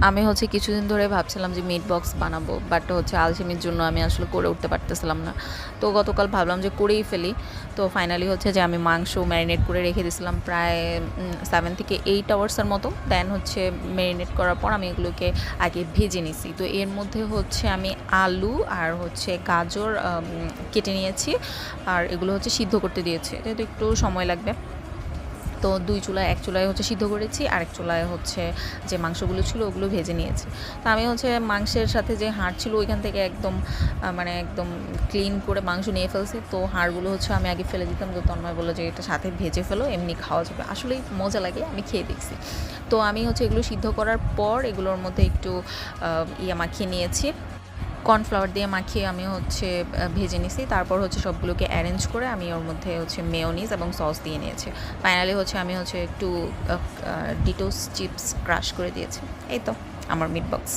আমি হচ্ছে কিছুদিন ধরে ভাবছিলাম যে মিট বক্স বানাবো, বাট হচ্ছে আলসেমির জন্য আমি আসলে করে উঠতে পারতেছিলাম না। তো গতকাল ভাবলাম যে করেই ফেলি। তো ফাইনালি হচ্ছে যে আমি মাংস ম্যারিনেট করে রেখে দিয়েছিলাম প্রায় 7 থেকে 8 আওয়ার্সের মতো। দেন হচ্ছে ম্যারিনেট করার পর আমি এগুলোকে আগে ভেজে নিছি। তো এর মধ্যে হচ্ছে আমি আলু আর হচ্ছে গাজর কেটে নিয়েছি, আর এগুলো হচ্ছে সিদ্ধ করতে দিয়েছি, যেহেতু একটু সময় লাগবে। তো এক চুলায় হচ্ছে সিদ্ধ করেছি, আরেক চুলায় হচ্ছে যে মাংসগুলো ছিল ওগুলো ভেজে নিয়েছি। তো আমি হচ্ছে মাংসের সাথে যে হাড় ছিল ওইখান থেকে একদম মানে একদম ক্লিন করে মাংস নিয়ে ফেলছি। তো হাড়গুলো হচ্ছে আমি আগে ফেলে দিতাম, তো তন্ময় বললো যে এটা সাথে ভেজে ফেলো, এমনি খাওয়া যাবে। আসলেই মজা লাগে, আমি খেয়ে দেখছি। তো আমি হচ্ছে এগুলো সিদ্ধ করার পর এগুলোর মধ্যে একটু মাখিয়ে নিয়েছি, কর্নফ্লাওয়ার দিয়ে মাখিয়ে আমি হচ্ছে ভেজে নিছি। তারপর হচ্ছে সবগুলোকে অ্যারেঞ্জ করে আমি ওর মধ্যে হচ্ছে মেয়োনিজ এবং সস দিয়ে নিয়েছি। ফাইনালি হচ্ছে আমি হচ্ছে একটু ডিটোস চিপস ক্রাশ করে দিয়েছি। এই তো আমার মিট বক্স।